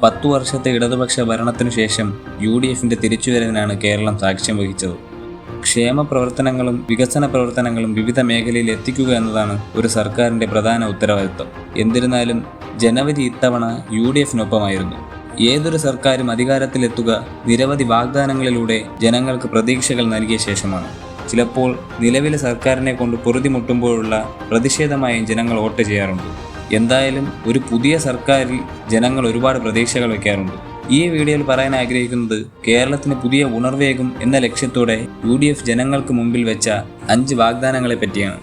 10 വർഷത്തെ ഇടതുപക്ഷ ഭരണത്തിനു ശേഷം UDFന്റെ തിരിച്ചുവരവിനാണ് കേരളം സാക്ഷ്യം വഹിച്ചത്. ക്ഷേമ പ്രവർത്തനങ്ങളും വികസന പ്രവർത്തനങ്ങളും വിവിധ മേഖലയിൽ എത്തിക്കുക എന്നതാണ് ഒരു സർക്കാരിൻ്റെ പ്രധാന ഉത്തരവാദിത്വം. എന്നിരുന്നാലും ജനവിധി ഇത്തവണ UDFനൊപ്പമായിരുന്നു. ഏതൊരു സർക്കാരും അധികാരത്തിലെത്തുക നിരവധി വാഗ്ദാനങ്ങളിലൂടെ ജനങ്ങൾക്ക് പ്രതീക്ഷകൾ നൽകിയ ശേഷമാണ്. ചിലപ്പോൾ നിലവിലെ സർക്കാരിനെ കൊണ്ട് പൊറുതിമുട്ടുമ്പോഴുള്ള പ്രതിഷേധമായും ജനങ്ങൾ വോട്ട് ചെയ്യാറുണ്ട്. എന്തായാലും ഒരു പുതിയ സർക്കാരിൽ ജനങ്ങൾ ഒരുപാട് പ്രതീക്ഷകൾ വയ്ക്കാറുണ്ട്. ഈ വീഡിയോയിൽ പറയാൻ ആഗ്രഹിക്കുന്നത് കേരളത്തിന് പുതിയ ഉണർവേകും എന്ന ലക്ഷ്യത്തോടെ UDF ജനങ്ങൾക്ക് മുമ്പിൽ വെച്ച 5 വാഗ്ദാനങ്ങളെ പറ്റിയാണ്.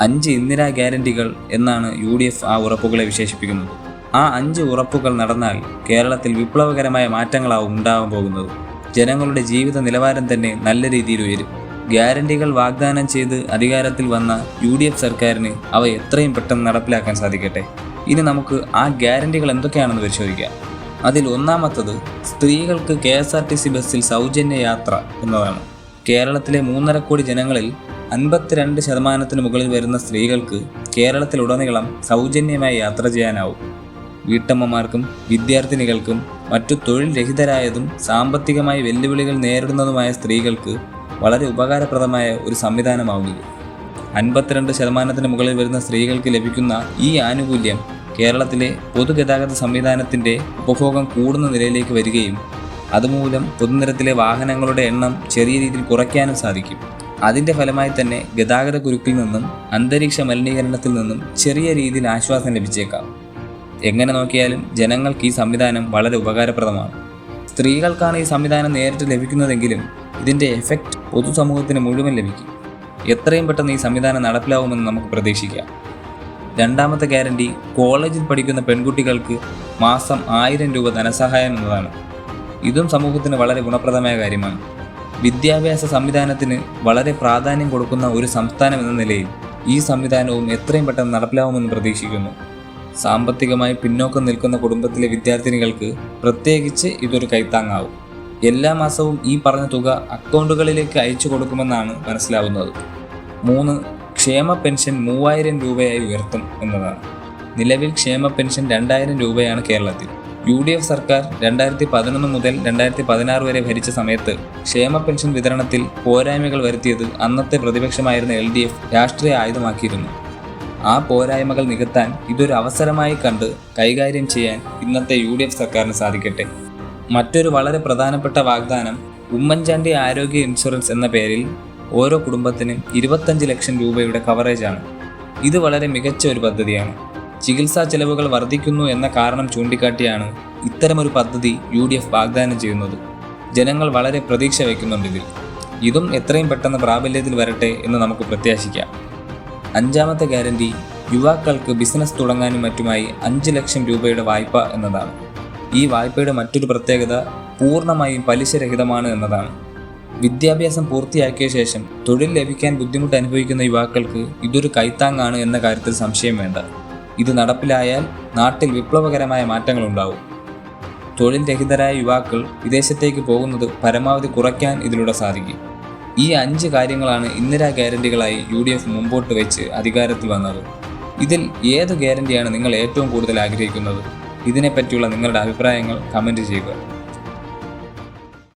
5 ഇന്ദിരാ ഗ്യാരണ്ടികൾ എന്നാണ് UDF ആ ഉറപ്പുകളെ വിശേഷിപ്പിക്കുന്നത്. ആ 5 ഉറപ്പുകൾ നടന്നാൽ കേരളത്തിൽ വിപ്ലവകരമായ മാറ്റങ്ങളാവും ഉണ്ടാവാൻ പോകുന്നത്. ജനങ്ങളുടെ ജീവിത നിലവാരം തന്നെ നല്ല രീതിയിൽ ഉയരും. ഗ്യാരണ്ടികൾ വാഗ്ദാനം ചെയ്ത് അധികാരത്തിൽ വന്ന UDF സർക്കാരിന് അവ എത്രയും പെട്ടെന്ന് നടപ്പിലാക്കാൻ സാധിക്കട്ടെ. ഇനി നമുക്ക് ആ ഗ്യാരണ്ടികൾ എന്തൊക്കെയാണെന്ന് പരിശോധിക്കാം. അതിൽ ഒന്നാമത്തത് സ്ത്രീകൾക്ക് KSRTC ബസ്സിൽ സൗജന്യ യാത്ര എന്നതാണ്. കേരളത്തിലെ 3.5 കോടി ജനങ്ങളിൽ 52% മുകളിൽ വരുന്ന സ്ത്രീകൾക്ക് കേരളത്തിലുടനീളം സൗജന്യമായി യാത്ര ചെയ്യാനാവും. വീട്ടമ്മമാർക്കും വിദ്യാർത്ഥിനികൾക്കും മറ്റു തൊഴിൽ രഹിതരായതും സാമ്പത്തികമായി വെല്ലുവിളികൾ നേരിടുന്നതുമായ സ്ത്രീകൾക്ക് വളരെ ഉപകാരപ്രദമായ ഒരു സംവിധാനമാവും ഇത്. 52% മുകളിൽ വരുന്ന സ്ത്രീകൾക്ക് ലഭിക്കുന്ന ഈ ആനുകൂല്യം കേരളത്തിലെ പൊതുഗതാഗത സംവിധാനത്തിൻ്റെ ഉപഭോഗം കൂടുന്ന നിലയിലേക്ക് വരികയും അതുമൂലം പൊതുനിരത്തിലെ വാഹനങ്ങളുടെ എണ്ണം ചെറിയ രീതിയിൽ കുറയ്ക്കാനും സാധിക്കും. അതിൻ്റെ ഫലമായി തന്നെ ഗതാഗത കുരുക്കിൽ നിന്നും അന്തരീക്ഷ മലിനീകരണത്തിൽ നിന്നും ചെറിയ രീതിയിൽ ആശ്വാസം ലഭിച്ചേക്കാം. എങ്ങനെ നോക്കിയാലും ജനങ്ങൾക്ക് ഈ സംവിധാനം വളരെ ഉപകാരപ്രദമാണ്. സ്ത്രീകൾക്കാണ് ഈ സംവിധാനം നേരിട്ട് ലഭിക്കുന്നതെങ്കിലും ഇതിൻ്റെ എഫക്റ്റ് പൊതുസമൂഹത്തിന് മുഴുവൻ ലഭിക്കും. എത്രയും പെട്ടെന്ന് ഈ സംവിധാനം നടപ്പിലാവുമെന്ന് നമുക്ക് പ്രതീക്ഷിക്കാം. രണ്ടാമത്തെ ഗ്യാരണ്ടി കോളേജിൽ പഠിക്കുന്ന പെൺകുട്ടികൾക്ക് മാസം 1000 രൂപ ധനസഹായം എന്നതാണ്. ഇതും സമൂഹത്തിന് വളരെ ഗുണപ്രദമായ കാര്യമാണ്. വിദ്യാഭ്യാസ സംവിധാനത്തിന് വളരെ പ്രാധാന്യം കൊടുക്കുന്ന ഒരു സംസ്ഥാനം എന്ന നിലയിൽ ഈ സംവിധാനവും എത്രയും പെട്ടെന്ന് നടപ്പിലാവുമെന്ന് പ്രതീക്ഷിക്കുന്നു. സാമ്പത്തികമായി പിന്നോക്കം നിൽക്കുന്ന കുടുംബത്തിലെ വിദ്യാർത്ഥിനികൾക്ക് പ്രത്യേകിച്ച് ഇതൊരു കൈത്താങ്ങാവും. എല്ലാ മാസവും ഈ പറഞ്ഞ തുക അക്കൗണ്ടുകളിലേക്ക് അയച്ചു കൊടുക്കുമെന്നാണ് മനസ്സിലാവുന്നത്. 3. ക്ഷേമ പെൻഷൻ 3000 രൂപയായി ഉയർത്തും എന്നതാണ്. നിലവിൽ ക്ഷേമ പെൻഷൻ 2000 രൂപയാണ് കേരളത്തിൽ. UDF സർക്കാർ 2011 മുതൽ 2016 വരെ ഭരിച്ച സമയത്ത് ക്ഷേമ പെൻഷൻ വിതരണത്തിൽ പോരായ്മകൾ വരുത്തിയത് അന്നത്തെ പ്രതിപക്ഷമായിരുന്ന LDF രാഷ്ട്രീയ ആയുധമാക്കിയിരുന്നു. ആ പോരായ്മകൾ നികത്താൻ ഇതൊരു അവസരമായി കണ്ട് കൈകാര്യം ചെയ്യാൻ ഇന്നത്തെ UDF സർക്കാരിന് സാധിക്കട്ടെ. മറ്റൊരു വളരെ പ്രധാനപ്പെട്ട വാഗ്ദാനം ഉമ്മൻചാണ്ടി ആരോഗ്യ ഇൻഷുറൻസ് എന്ന പേരിൽ ഓരോ കുടുംബത്തിനും 25 ലക്ഷം രൂപയുടെ കവറേജാണ്. ഇത് വളരെ മികച്ച ഒരു പദ്ധതിയാണ്. ചികിത്സാ ചെലവുകൾ വർദ്ധിക്കുന്നു എന്ന കാരണം ചൂണ്ടിക്കാട്ടിയാണ് ഇത്തരമൊരു പദ്ധതി UDF വാഗ്ദാനം ചെയ്യുന്നത്. ജനങ്ങൾ വളരെ പ്രതീക്ഷ വയ്ക്കുന്നുണ്ട് ഇതും എത്രയും പെട്ടെന്ന് പ്രാബല്യത്തിൽ വരട്ടെ എന്ന് നമുക്ക് പ്രത്യാശിക്കാം. 5ാമത്തെ ഗ്യാരണ്ടി യുവാക്കൾക്ക് ബിസിനസ് തുടങ്ങാനും മറ്റുമായി 5 ലക്ഷം രൂപയുടെ വായ്പ എന്നതാണ്. ഈ വായ്പയുടെ മറ്റൊരു പ്രത്യേകത പൂർണ്ണമായും പലിശരഹിതമാണ് എന്നതാണ്. വിദ്യാഭ്യാസം പൂർത്തിയാക്കിയ ശേഷം തൊഴിൽ ലഭിക്കാൻ ബുദ്ധിമുട്ട് അനുഭവിക്കുന്ന യുവാക്കൾക്ക് ഇതൊരു കൈത്താങ്ങാണ് എന്ന കാര്യത്തിൽ സംശയം വേണ്ട. ഇത് നടപ്പിലായാൽ നാട്ടിൽ വിപ്ലവകരമായ മാറ്റങ്ങൾ ഉണ്ടാവും. തൊഴിൽ രഹിതരായ യുവാക്കൾ വിദേശത്തേക്ക് പോകുന്നത് പരമാവധി കുറയ്ക്കാൻ ഇതിലൂടെ സാധിക്കും. ഈ 5 കാര്യങ്ങളാണ് ഇന്ദിരാ ഗ്യാരണ്ടികളായി UDF മുമ്പോട്ട് വെച്ച് അധികാരത്തിൽ വന്നത്. ഇതിൽ ഏത് ഗ്യാരണ്ടിയാണ് നിങ്ങൾ ഏറ്റവും കൂടുതൽ ആഗ്രഹിക്കുന്നത്? ഇതിനെപ്പറ്റിയുള്ള നിങ്ങളുടെ അഭിപ്രായങ്ങൾ കമൻറ്റ് ചെയ്യുക.